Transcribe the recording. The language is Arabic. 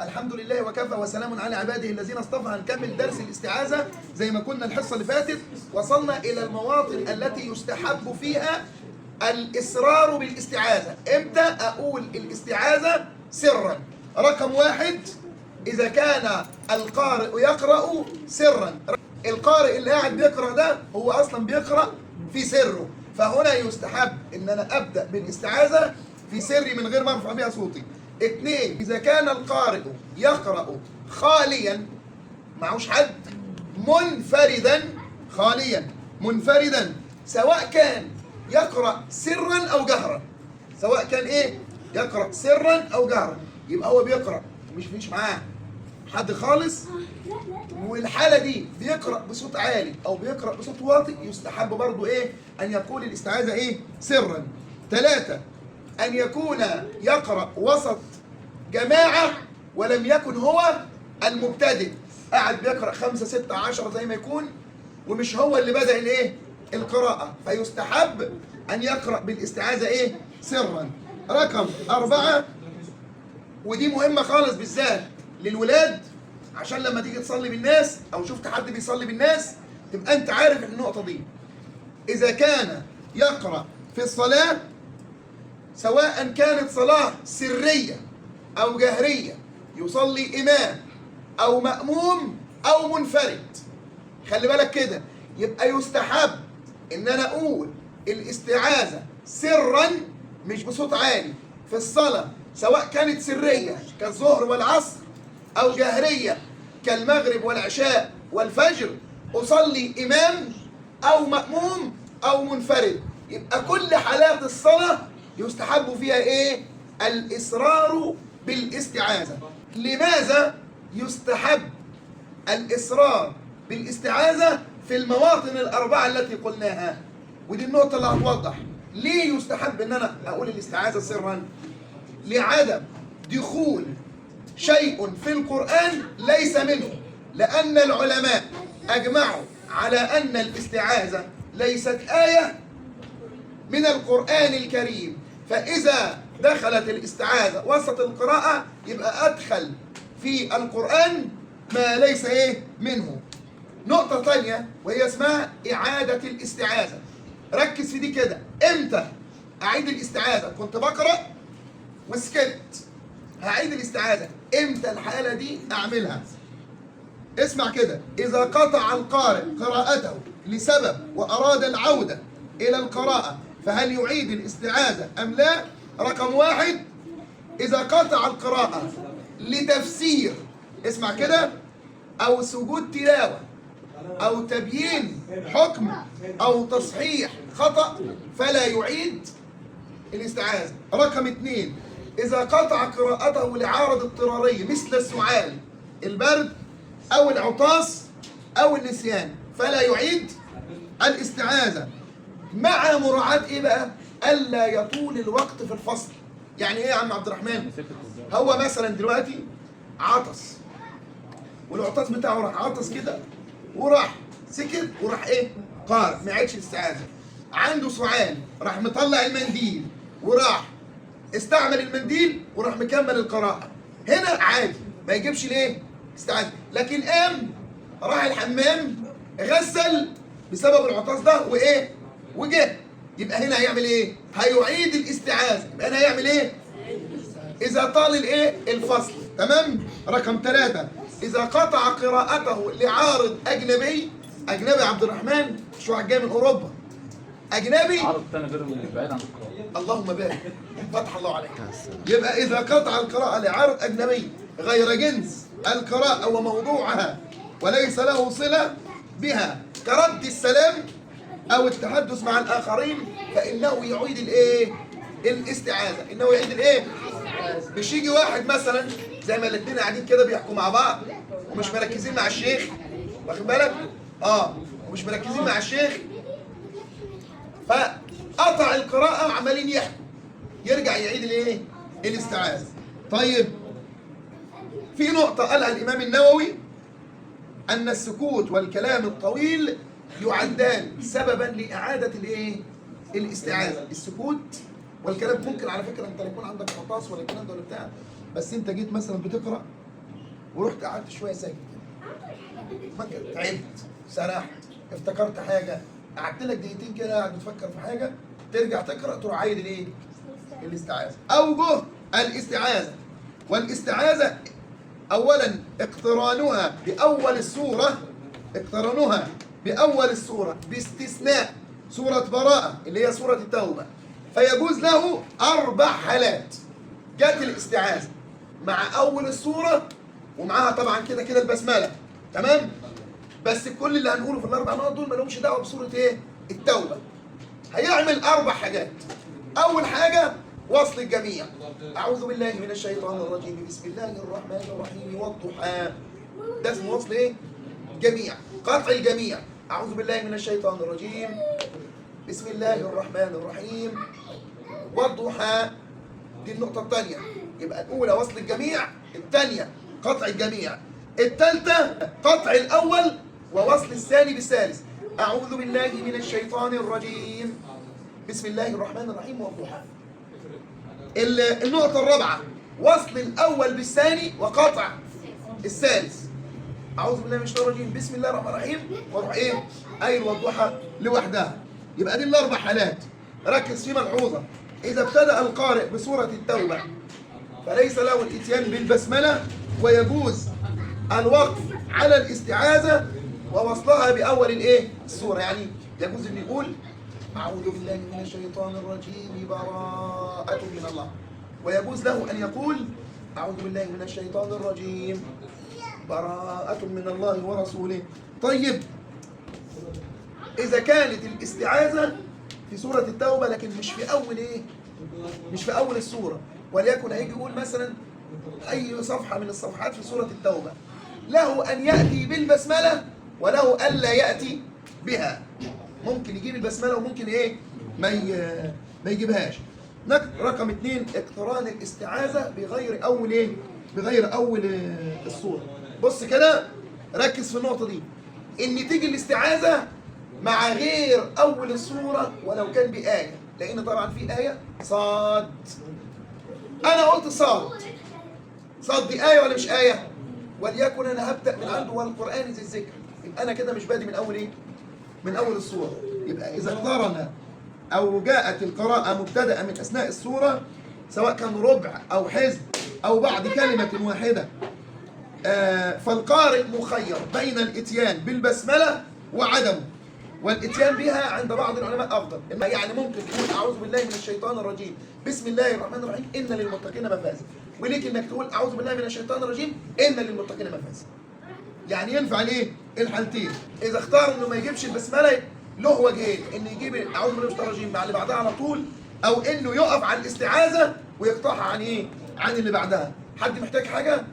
الحمد لله وكفى وسلام على عباده الذين اصطفى. هنكمل درس الاستعاذة زي ما كنا الحصة اللي فاتت. وصلنا إلى المواطن التي يستحب فيها الإصرار بالاستعاذة. إمتى أقول الاستعاذة سرا؟ رقم واحد، إذا كان القارئ يقرأ سرا. القارئ اللي قاعد بيقرأ ده هو أصلا بيقرأ في سره، فهنا يستحب إن أنا أبدأ بالاستعاذة في سري من غير ما أرفع بها صوتي. اثنين، إذا كان القارئ يقرأ خاليا معوش حد، منفردا، خاليا منفردا، سواء كان يقرأ سرا أو جهرا، سواء كان إيه؟ يقرأ سرا أو جهرا، يبقى هو بيقرأ مش معاه حد خالص، والحالة دي بيقرأ بصوت عالي أو بيقرأ بصوت واطي، يستحب برضو إيه؟ أن يقول الاستعاذة إيه؟ سرا. ثلاثة، أن يكون يقرأ وسط جماعة ولم يكن هو المبتدئ، قاعد بيقرأ 5 6 10 زي ما يكون، ومش هو اللي بدأ الإيه؟ القراءة، فيستحب أن يقرأ بالاستعاذة إيه؟ سرا. رقم 4، ودي مهمة خالص بالذات للولاد، عشان لما تيجي تصلي بالناس أو شفت حد بيصلي بالناس تبقى أنت عارف النقطة دي. إذا كان يقرأ في الصلاة، سواء كانت صلاة سرية أو جهرية، يصلي إمام أو مأموم أو منفرد، خلي بالك كده، يبقى يستحب إن أنا أقول الاستعاذة سرا مش بصوت عالي في الصلاة، سواء كانت سرية كالظهر والعصر أو جهرية كالمغرب والعشاء والفجر، أصلي إمام أو مأموم أو منفرد، يبقى كل حالات الصلاة يستحب فيها إيه؟ الإصرار بالاستعاذة. لماذا يستحب الإصرار بالاستعاذة في المواطن الأربعة التي قلناها؟ ودي النقطة اللي هتوضح ليه يستحب إن أنا أقول الاستعاذة سرا. لعدم دخول شيء في القرآن ليس منه، لأن العلماء أجمعوا على أن الاستعاذة ليست آية من القرآن الكريم، فإذا دخلت الاستعاذة وسط القراءة يبقى أدخل في القرآن ما ليس إيه منه. نقطة تانية وهي اسمها إعادة الاستعاذة. ركز في دي كده، إمتى أعيد الاستعاذة؟ كنت بقرأ وسكت، هعيد الاستعاذة إمتى الحالة دي أعملها؟ اسمع كده، إذا قطع القارئ قراءته لسبب وأراد العودة إلى القراءة فهل يعيد الاستعاذة أم لا؟ رقم واحد، إذا قطع القراءة لتفسير، اسمع كده، أو سجود تلاوة أو تبيين حكم أو تصحيح خطأ فلا يعيد الاستعاذة. رقم 2، إذا قطع قراءته لعارض اضطراري مثل السعال، البرد أو العطاس أو النسيان فلا يعيد الاستعاذة، مع مراعاة إيه بقى؟ ألا يطول الوقت في الفصل. يعني إيه يا عم عبد الرحمن؟ هو مثلا دلوقتي عطس والعطاس بتاعه راح عطس كده وراح سكت وراح إيه؟ قارئ، ما يعيدش الاستعاذة. عنده سعال راح مطلع المنديل وراح استعمل المنديل وراح مكمل القراءة، هنا عادي ما يجيبش ليه؟ استعاذة. لكن قام راح الحمام غسل بسبب العطاس ده وإيه؟ وجه، يبقى هنا هيعمل ايه؟ هيعيد الاستعاذة. يبقى هنا هيعمل ايه؟ إذا طال الايه؟ الفصل. تمام؟ رقم 3، إذا قطع قراءته لعارض أجنبي، أجنبي عبد الرحمن مش واحد جاي من أوروبا، أجنبي عرض تاني غير بعيد عن القراءة. اللهم بارك، فتح الله عليك. يبقى إذا قطع القراءة لعارض أجنبي غير جنس القراءة وموضوعها وليس له صلة بها كرد السلام أو التحدث مع الآخرين فإنه يعيد الإيه؟ الاستعاذة. إنه يعيد الإيه؟ مش يجي واحد مثلا زي ما الاثنين قاعدين كده بيحكوا مع بعض ومش مركزين مع الشيخ، واخد بالك؟ ومش مركزين مع الشيخ، فقطع القراءة وعمالين يحكوا، يرجع يعيد الإيه؟ الاستعاذة. طيب، في نقطة قالها الإمام النووي، أن السكوت والكلام الطويل يعدان سببا لإعادة الإيه؟ الاستعاذة. السكوت والكلام ممكن على فكرة أنت يكون عندك عطاس ولا الكلام ده ولا بتاع، بس أنت جيت مثلا بتقرأ ورحت قعدت شويه ساكت كده، تعبت، سرحت، افتكرت حاجه، قعدت لك دقيقتين كده قاعد بتفكر في حاجه، ترجع تقرا تروح عايد الايه؟ الاستعاذه. اوجه الاستعاذه. والاستعاذه اولا اقترانها باول السوره، اقترانها باول السوره باستثناء سوره براءه اللي هي سوره التوبه، فيجوز له 4 حالات. جت الاستعاذه مع اول السوره ومعاها طبعا كده كده البسمله، تمام؟ بس كل اللي هنقوله في ال4 نقط دول ما لهمش دعوه بسوره ايه؟ التوبه. هيعمل 4 حاجات. اول حاجه وصل الجميع. اعوذ بالله من الشيطان الرجيم، بسم الله الرحمن الرحيم والضحى. ده اسمه وصل ايه؟ جميع. قطع الجميع. اعوذ بالله من الشيطان الرجيم، بسم الله الرحمن الرحيم والضحى. دي النقطة الثانية. يبقى الأولى وصل الجميع، الثانية قطع الجميع، الثالثة قطع الأول ووصل الثاني بالثالث. أعوذ بالله من الشيطان الرجيم، بسم الله الرحمن الرحيم والضحى. النقطة الرابعة وصل الأول بالثاني وقطع الثالث. أعوذ بالله من الشيطان الرجيم، بسم الله الرحمن الرحيم واروح إيه؟ قايل والضحى لوحدها. يبقى دي ال4 حالات. ركز في ملحوظة. إذا ابتدأ القارئ بسورة التوبة فليس له الإتيان بالبسملة، ويجوز الوقف على الاستعاذة ووصلها بأول الإيه؟ السورة. يعني يجوز أن يقول أعوذ بالله من الشيطان الرجيم براءة من الله، ويجوز له أن يقول أعوذ بالله من الشيطان الرجيم براءة من الله ورسوله. طيب إذا كانت الاستعاذة في سورة التوبة لكن مش في أول إيه؟ مش في أول السورة، وليكن هيجي يقول مثلا أي صفحة من الصفحات في سورة التوبة، له أن يأتي بالبسملة وله ألا يأتي بها. ممكن يجيب البسملة وممكن إيه؟ ما يجيبهاش. رقم 2 اقتران الاستعاذة بغير أول إيه؟ بغير أول السورة. بص كده، ركز في النقطة دي، إن تيجي الاستعاذة مع غير أول السورة ولو كان بآية، لأن طبعا في آية صاد. أنا قلت صاد، صاد دي آية ولا مش آية؟ وليكن أنا هبدأ من عنده والقرآن ذي الذكر، يبقى أنا كده مش بادئ من أول إيه؟ من أول السورة. يبقى إذا اقترن أو جاءت القراءة مبتدأة من أثناء السورة، سواء كان ربع أو حزب أو بعد كلمة واحدة، فالقارئ مخير بين الإتيان بالبسملة وعدمه، والإتيان بها عند بعض العلماء أفضل. يعني ممكن تقول أعوذ بالله من الشيطان الرجيم بسم الله الرحمن الرحيم إن للمتقين مفازا، وليك إنك تقول أعوذ بالله من الشيطان الرجيم إن للمتقين مفازا. يعني ينفع ليه؟ الحالتين. إذا اختار إنه ما يجيبش البسملة له وجهين، إنه يجيب أعوذ بالله من الشيطان الرجيم مع اللي بعدها على طول، أو إنه يقف على الاستعاذة ويقطعها عن إيه؟ عن اللي بعدها. حد محتاج حاجة؟